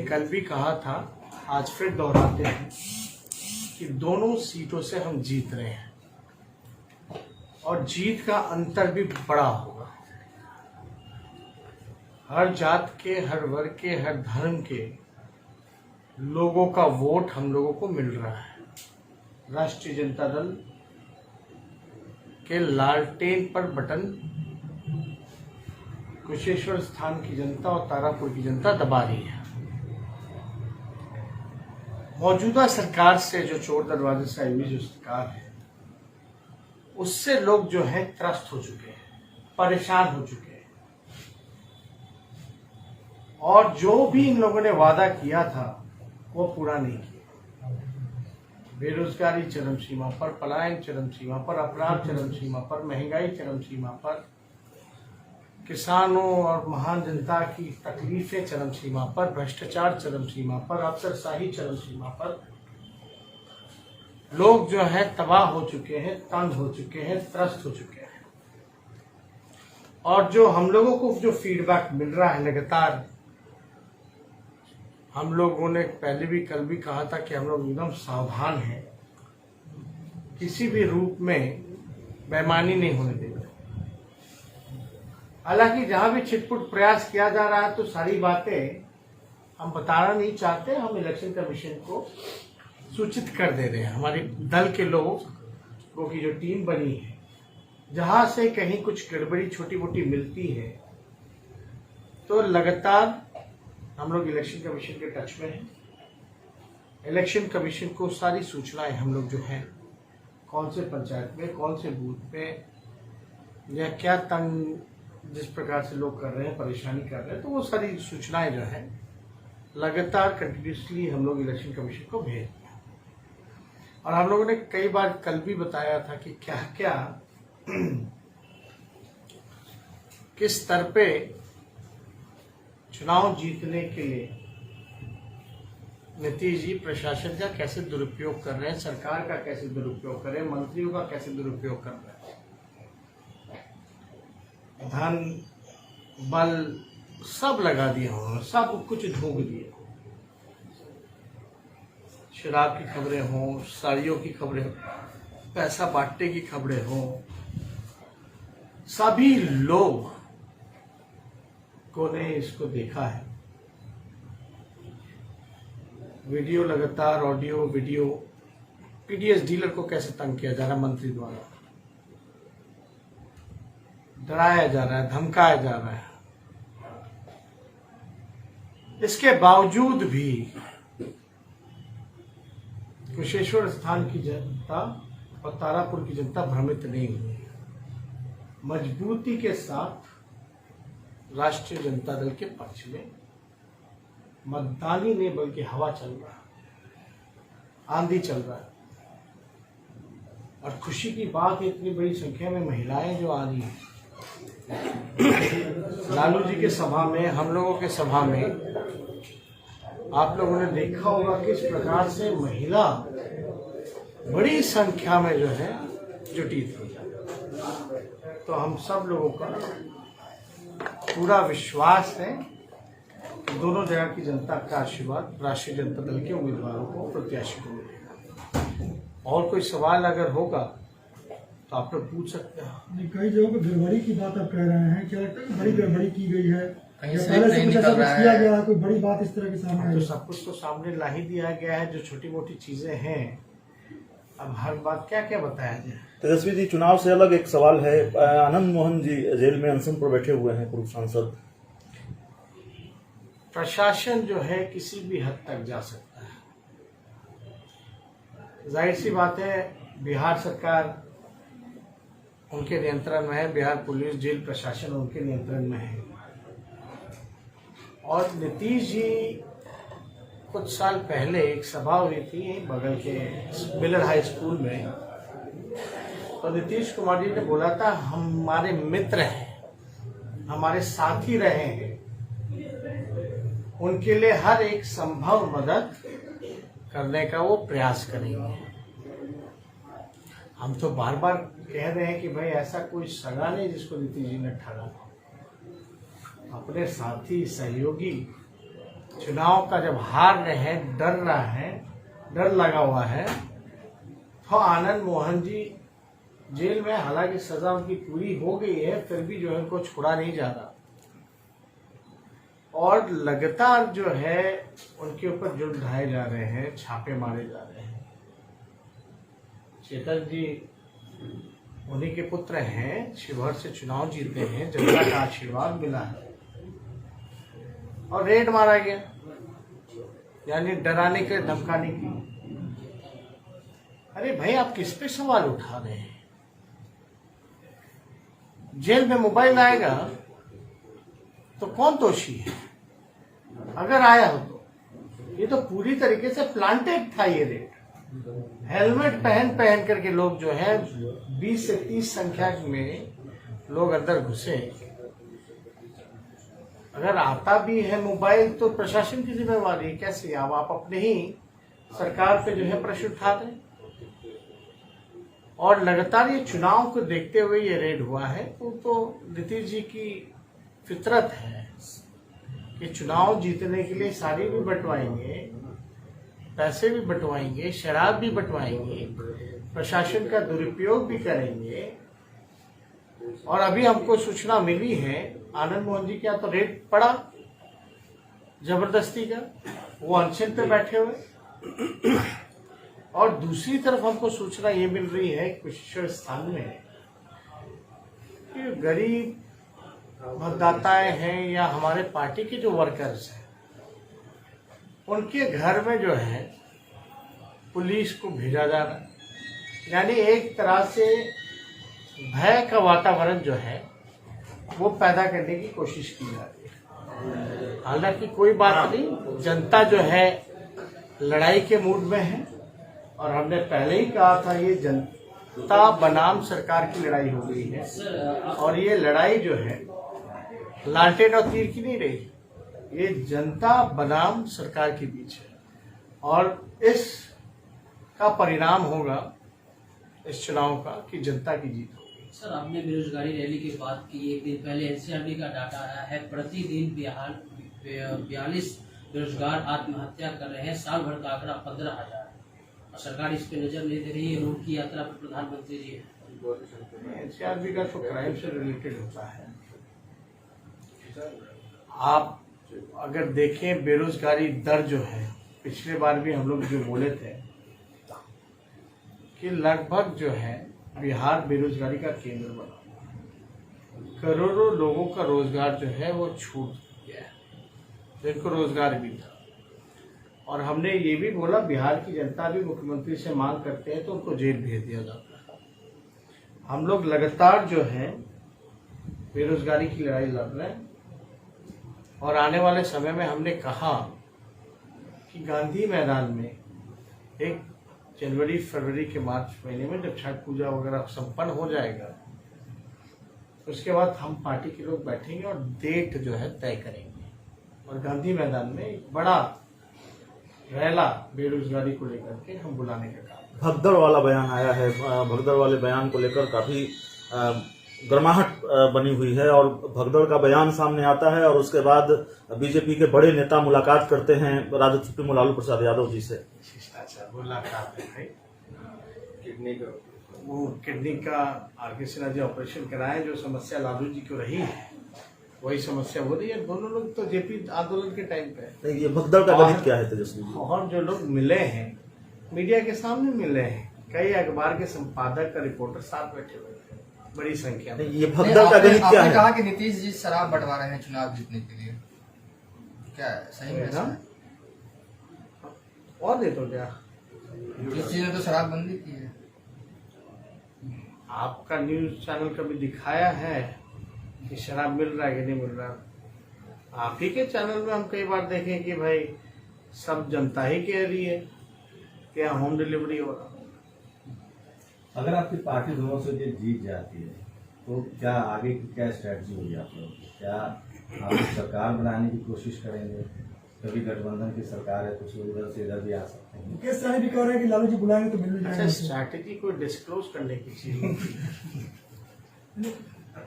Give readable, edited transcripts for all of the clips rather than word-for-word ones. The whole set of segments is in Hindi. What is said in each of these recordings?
कल भी कहा था, आज फिर दोहराते हैं कि दोनों सीटों से हम जीत रहे हैं और जीत का अंतर भी बड़ा होगा। हर जात के, हर वर्ग के, हर धर्म के लोगों का वोट हम लोगों को मिल रहा है। राष्ट्रीय जनता दल के लालटेन पर बटन कुशेश्वर स्थान की जनता और तारापुर की जनता दबा रही है। मौजूदा सरकार से, जो चोर दरवाजे से आई हुई जो सरकार है, उससे लोग जो है त्रस्त हो चुके हैं, परेशान हो चुके हैं। और जो भी इन लोगों ने वादा किया था वो पूरा नहीं किया। बेरोजगारी चरम सीमा पर, पलायन चरम सीमा पर, अपराध चरम सीमा पर, महंगाई चरम सीमा पर, किसानों और महान जनता की तकलीफें चरम सीमा पर, भ्रष्टाचार चरम सीमा पर, अफसरशाही चरम सीमा पर। लोग जो है तबाह हो चुके हैं, तंग हो चुके हैं, त्रस्त हो चुके हैं। और जो हम लोगों को जो फीडबैक मिल रहा है लगातार, हम लोगों ने पहले भी कल भी कहा था कि हम लोग एकदम सावधान हैं, किसी भी रूप में बेईमानी नहीं होने देंगे। हालांकि जहां भी छिटपुट प्रयास किया जा रहा है तो सारी बातें हम बताना नहीं चाहते, हम इलेक्शन कमीशन को सूचित कर दे रहे हैं। हमारे दल के लोगों की जो टीम बनी है, जहां से कहीं कुछ गड़बड़ी छोटी मोटी मिलती है तो लगातार हम लोग इलेक्शन कमीशन के टच में हैं। इलेक्शन कमीशन को सारी सूचनाएं हम लोग जो हैं, कौन से पंचायत में, कौन से बूथ पे, या क्या तंग जिस प्रकार से लोग कर रहे हैं, परेशानी कर रहे हैं, तो वो सारी सूचनाएं जो है लगातार कंटिन्यूसली हम लोग इलेक्शन कमीशन को भेज दिया। और हम लोगों ने कई बार कल भी बताया था कि क्या क्या किस स्तर पे चुनाव जीतने के लिए नीतीश जी प्रशासन का कैसे दुरुपयोग कर रहे हैं, सरकार का कैसे दुरुपयोग कर रहे हैं, मंत्रियों का कैसे दुरुपयोग कर रहे हैं। धन बल सब लगा दिया उन्होंने, सब कुछ झोंक दिए। शराब की खबरें हों, साड़ियों की खबरें हों, पैसा बांटने की खबरें हों, सभी लोग ने इसको देखा है। वीडियो लगातार, ऑडियो वीडियो, पीडीएस डीलर को कैसे तंग किया जा रहा है मंत्री द्वारा, डराया जा रहा है, धमकाया जा रहा है। इसके बावजूद भी कुशेश्वर स्थान की जनता और तारापुर की जनता भ्रमित नहीं हुई। मजबूती के साथ राष्ट्रीय जनता दल के पक्ष में मतदान ही नहीं बल्कि हवा चल रहा है, आंधी चल रहा है। और खुशी की बात है, इतनी बड़ी संख्या में महिलाएं जो आ रही हैं। लालू जी के सभा में, हम लोगों के सभा में आप लोगों ने देखा होगा किस प्रकार से महिला बड़ी संख्या में जो है जुटी थी। तो हम सब लोगों का पूरा विश्वास है कि दोनों जगह की जनता का आशीर्वाद राष्ट्रीय जनता दल के उम्मीदवारों को, प्रत्याशी को मिलेगा। और कोई सवाल अगर होगा तो आप लोग पूछ सकते हैं। कई जगहों पर गड़बड़ी की बात आप कह रहे हैं, क्या बड़ी गड़बड़ी की गई है? कहीं से नहीं निकल रहा है, किया गया है, कोई बड़ी बात इस तरह के सामने आई? तो सब कुछ तो सामने ला ही दिया गया है। जो छोटी मोटी चीजें हैं, अब हर बात क्या क्या बताया जाए। तेजस्वी जी, चुनाव से अलग एक सवाल है। आनंद मोहन जी जेल में अनशन पर बैठे हुए हैं, पूर्व सांसद। प्रशासन जो है किसी भी हद तक जा सकता है। जाहिर सी बात है, बिहार सरकार उनके नियंत्रण में है, बिहार पुलिस, जेल प्रशासन उनके नियंत्रण में है। और नीतीश जी, कुछ साल पहले एक सभा हुई थी बगल के मिलर हाई स्कूल में, तो नीतीश कुमार जी ने बोला था हमारे मित्र हैं, हमारे साथी रहे हैं, उनके लिए हर एक संभव मदद करने का वो प्रयास करेंगे। हम तो बार बार कह रहे हैं कि भाई ऐसा कोई सगा नहीं जिसको नीतीश जी ने ठगा। अपने साथी सहयोगी चुनाव का जब हार रहे हैं, डर रहा है, डर लगा हुआ है, तो आनंद मोहन जी जेल में, हालांकि सजा उनकी पूरी हो गई है, फिर भी जो है उनको छोड़ा नहीं जा रहा और लगातार जो है उनके ऊपर जुर्म ढाए जा रहे हैं, छापे मारे जा रहे हैं। चेतन जी उन्हीं के पुत्र हैं, शिवहर से चुनाव जीते हैं, जनता का आशीर्वाद मिला है और रेड मारा गया, यानी डराने के, धमकाने की। अरे भाई, आप किस पे सवाल उठा रहे हैं? जेल में मोबाइल आएगा तो कौन दोषी है? अगर आया हो तो ये तो पूरी तरीके से प्लांटेड था ये रेड। हेलमेट पहन करके लोग जो है 20 से 30 संख्या में लोग अंदर घुसे। अगर आता भी है मोबाइल तो प्रशासन की जिम्मेवारी है। कैसे आप अपने ही सरकार पे जो है प्रश्न उठा रहे हैं? और लगातार ये चुनाव को देखते हुए ये रेड हुआ है। तो नीतीश जी की फितरत है कि चुनाव जीतने के लिए साड़ी भी बंटवाएंगे, पैसे भी बंटवाएंगे, शराब भी बंटवाएंगे, प्रशासन का दुरुपयोग भी करेंगे। और अभी हमको सूचना मिली है आनंद मोहन जी क्या तो रेड पड़ा जबरदस्ती का, वो अनशन पे बैठे हुए। और दूसरी तरफ हमको सूचना ये मिल रही है कुछ स्थान में कि गरीब मतदाताएं हैं या हमारे पार्टी के जो वर्कर्स हैं, उनके घर में जो है पुलिस को भेजा जा रहा है। यानी एक तरह से भय का वातावरण जो है वो पैदा करने की कोशिश की जा रही है। हालांकि कोई बात नहीं, जनता जो है लड़ाई के मूड में है और हमने पहले ही कहा था ये जनता बनाम सरकार की लड़ाई हो गई है। और ये लड़ाई जो है लालटेन और तीर की नहीं रही, ये जनता बनाम सरकार के बीच है और इस का परिणाम होगा इस चुनाव का कि जनता की जीत होगी। सर, आपने बेरोजगारी रैली की बात की। एक दिन पहले एनसीआरबी का डाटा आया है, प्रतिदिन बिहार 42 बेरोजगार आत्महत्या कर रहे हैं। साल भर का आंकड़ा 15,000 है और सरकार इस पे नजर नहीं दे रही है। रोड की यात्रा पर प्रधानमंत्री जी है। एनसीआरबी का तो क्राइम से रिलेटेड होता है। आप अगर देखें बेरोजगारी दर जो है, पिछले बार भी हम लोग जो बोले थे कि लगभग जो है बिहार बेरोजगारी का केंद्र बना, करोड़ों लोगों का रोजगार जो है वो छूट गया है, जिनको रोजगार भी था। और हमने ये भी बोला बिहार की जनता भी मुख्यमंत्री से मांग करते हैं तो उनको जेल भेज दिया जाता है। हम लोग लगातार जो है बेरोजगारी की लड़ाई लड़ रहे हैं और आने वाले समय में हमने कहा कि गांधी मैदान में 1 जनवरी फरवरी के मार्च महीने में जब छठ पूजा वगैरह संपन्न हो जाएगा, उसके बाद हम पार्टी के लोग बैठेंगे और डेट जो है तय करेंगे और गांधी मैदान में एक बड़ा रैला बेरोजगारी को लेकर के हम बुलाने का काम। भगदड़ वाला बयान आया है, भगदड़ वाले बयान को लेकर काफी गर्माहट बनी हुई है और भगदड़ का बयान सामने आता है और उसके बाद बीजेपी के बड़े नेता मुलाकात करते हैं राजद सुप्रीमो लालू प्रसाद यादव जी से। शिष्टाचार मुलाकात है भाई, किडनी का आर.के. सिन्हा जी ऑपरेशन कराए, जो समस्या लालू जी को रही है वही समस्या हो रही है। दोनों लोग तो जेपी आंदोलन के टाइम पे। ये भगदड़ का गणित क्या है तेजस्वी जी? और जो लोग मिले हैं मीडिया के सामने मिले हैं, कई अखबार के संपादक का रिपोर्टर साथ बैठे हुए थे बड़ी संख्या में। ये भगदड़ का गणित क्या है? कहा कि नीतीश जी शराब बंटवा रहे हैं चुनाव जीतने के लिए, क्या सही में ऐसा है? और नहीं तो क्या, नीतीश जी ने तो शराबबंदी की है। आपका न्यूज चैनल कभी दिखाया है कि शराब मिल रहा है कि नहीं मिल रहा? आप ही के चैनल में हम कई बार देखें कि भाई सब जनता ही कह रही है कि यहाँ होम डिलीवरी हो रहा। अगर आपकी पार्टी दोनों से जीत जाती है तो क्या आगे की क्या स्ट्रेटजी होगी आप लोगों की? क्या आप सरकार बनाने की कोशिश करेंगे? कभी गठबंधन की सरकार है कुछ उधर से इधर भी आ सकते हैं। मुकेश सहनी भी कह रहे हैं कि लालू जी बुलाएंगे तो मिलने अच्छा, जाएंगे। स्ट्रैटेजी को डिस्क्लोज करने की चीज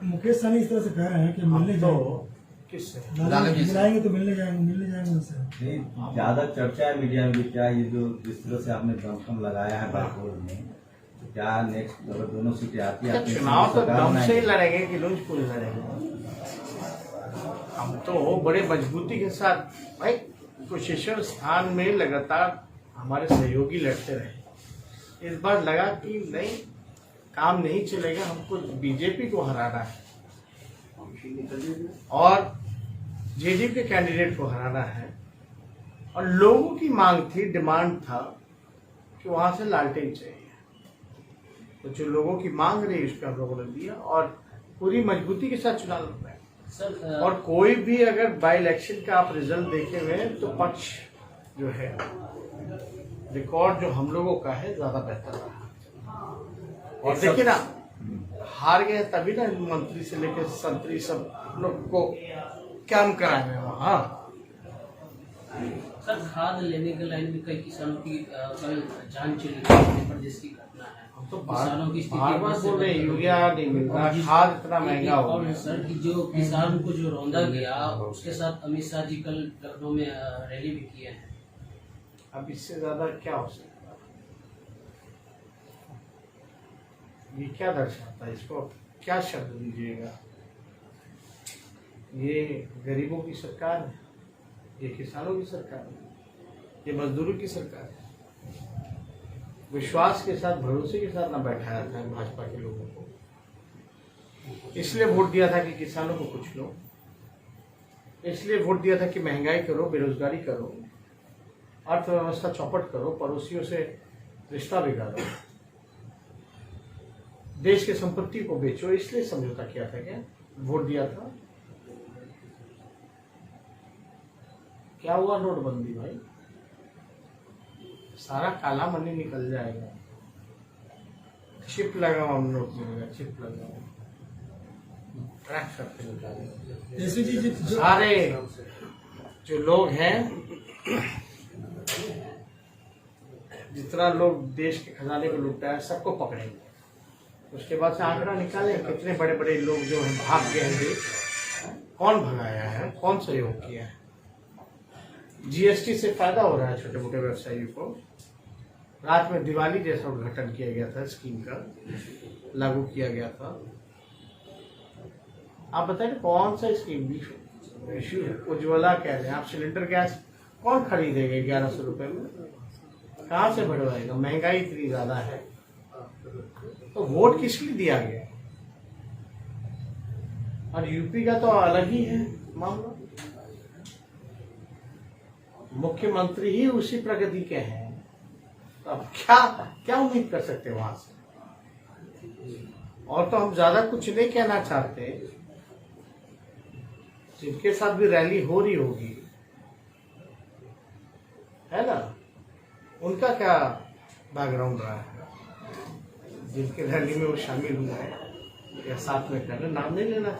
मुकेश सहनी इस तरह से कह रहे हैं कि हम मिलने तो जाएंगे। किससे? लालू जी से। मिलाएंगे तो मिलने जाएंगे उनसे। नहीं, ज्यादा चर्चा है मीडिया में भी, क्या ये जो जिस तरह से आपने दमखम लगाया है बागपुर में, तो क्या नेक्स्ट अगर दोनों सीटें आती है अच्छा, चुनाव तो दम से ही लड़ेंगे कि लूज पुल लड़ेंगे। हम तो बड़े मजबूती के साथ भाई कुशेश्वर स्थान में लगातार हमारे सहयोगी लड़ते रहे। इस बार लगा कि नहीं, काम नहीं चलेगा, हमको बीजेपी को हराना है और जेडीयू के कैंडिडेट को हराना है। और लोगों की मांग थी, डिमांड था कि वहां से लालटेन चाहिए। तो जो लोगों की मांग रही उस पर हम लोगों ने दिया और पूरी मजबूती के साथ चुनाव लड़ रहे हैं। सर और कोई भी अगर बाई इलेक्शन का आप रिजल्ट देखे हुए हैं तो पक्ष जो है रिकॉर्ड जो हम लोगों का है ज्यादा बेहतर रहा। और देखिए ना, हार गए तभी ना मंत्री से लेकर संतरी सब लोग को काम कराए हुए वहाँ। सर खाद लेने के लाइन में कई किसानों की कल जान चली गई पर जिसकी घटना है, हम तो किसानों की स्थिति बार बहुत बोल रहे हैं, से यूरिया नहीं मिल रहा, खाद इतना महंगा हो और गया। सर कि जो किसान को जो रौंदा गया उसके साथ अमित शाह जी कल लखनऊ में रैली भी किए हैं। अब इससे ज्यादा क्या हो सकता है? ये क्या दर्शाता है? इसको क्या शब्द दीजिएगा? ये गरीबों की सरकार है, ये किसानों की सरकार है, ये मजदूरों की सरकार है। विश्वास के साथ, भरोसे के साथ ना बैठाया था भाजपा के लोगों को, इसलिए वोट दिया था कि किसानों को कुछ लो, इसलिए वोट दिया था कि महंगाई करो, बेरोजगारी करो, अर्थव्यवस्था चौपट करो, पड़ोसियों से रिश्ता बिगाड़ो, देश की संपत्ति को बेचो, इसलिए समझौता किया था। क्या वोट दिया था? क्या हुआ? नोटबंदी भाई, सारा काला मनी निकल जाएगा। चिप लगाओ, हम नोट मिलेगा, चिप लगाओ, ट्रैक करके निकालेंगे। जैसे जी जो सारे जो लोग हैं, जितना लोग देश के खजाने को लुटा है, सबको पकड़ेंगे। उसके बाद से आंकड़ा निकालें कितने बड़े बड़े लोग जो हैं भाग गए हैं देश, कौन भगाया है, कौन सहयोग किया है। जीएसटी से फायदा हो रहा है छोटे मोटे व्यवसायियों को। रात में दिवाली जैसा उद्घाटन किया गया था, स्कीम का लागू किया गया था। आप बताइए कौन सा स्कीम? उज्ज्वला कह रहे हैं आप, सिलेंडर गैस कौन खरीदेगा 1100 रुपए में? कहाँ से बढ़वाएगा? महंगाई इतनी ज्यादा है। तो वोट किस लिए दिया गया? और यूपी का तो अलग ही है मामला, मुख्यमंत्री ही उसी प्रगति के हैं। तो अब क्या उम्मीद कर सकते हैं वहां से? और तो हम ज्यादा कुछ नहीं कहना चाहते। जिनके साथ भी रैली हो रही होगी, है ना, उनका क्या बैकग्राउंड रहा है, जिनके रैली में वो शामिल हुए हैं या साथ में कर रहे, नाम नहीं लेना,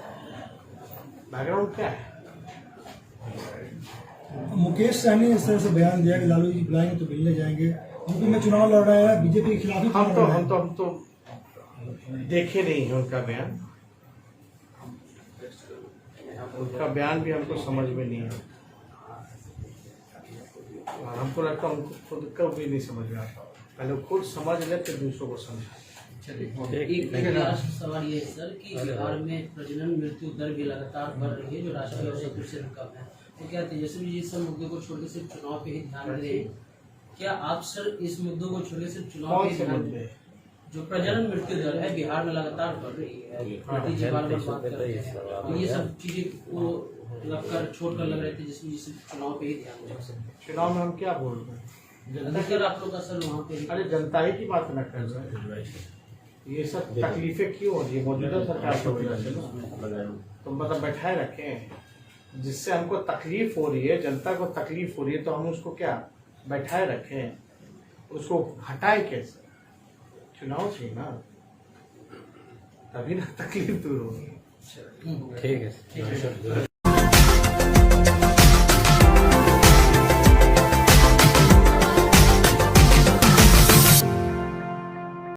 बैकग्राउंड क्या है? मुकेश सहनी ने इस तरह से बयान दिया कि लालू जी बुलाएंगे तो मिलने जाएंगे। यूपी में चुनाव लड़ रहे हैं, बीजेपी के खिलाफ ही चुनाव लड़ रहे हैं। हम तो देखे नहीं है उनका बयान। उनका बयान भी हमको समझ में नहीं है और हमको लगता है उनको खुद का भी नहीं समझ में आता। पहले खुद समझ ले फिर दूसरों को समझा। एक लास्ट सवाल ये है सर कि बिहार में प्रजनन मृत्यु दर भी लगातार बढ़ रही है जो राष्ट्रीय औसत से कम है। तो क्या तेजस्वी जी इस मुद्दे को छोड़ के सिर्फ चुनाव पे ही ध्यान दे रहे हैं? क्या आप सर इस मुद्दों को छोड़ के सिर्फ चुनाव पे कौन ही से ध्यान मुद्दे? दें? जो प्रजनन मृत्यु दर है बिहार में लगातार बढ़ रही है, मोदी जी बार-बार बात कर रहे हैं, तो ये सब चीजें को लगकर छोड़कर लग रहे थे जिसमें सिर्फ चुनाव पे ही ध्यान दें। चुनाव में हम क्या बोल रहे हैं? अधिकतर आप लोग का सर वहाँ पे ही अरे जनता ही की बात न कर रहे हैं। ये सब तकलीफें क्यों हो रही है? मौजूदा सरकार की वजह से ना। तो मतलब बैठाए रखें, जिससे हमको तकलीफ हो रही है, जनता को तकलीफ हो रही है, तो हम उसको क्या बैठाए रखें? उसको हटाए कैसे? चुनाव से ना, तभी ना तकलीफ दूर होगी। ठीक है।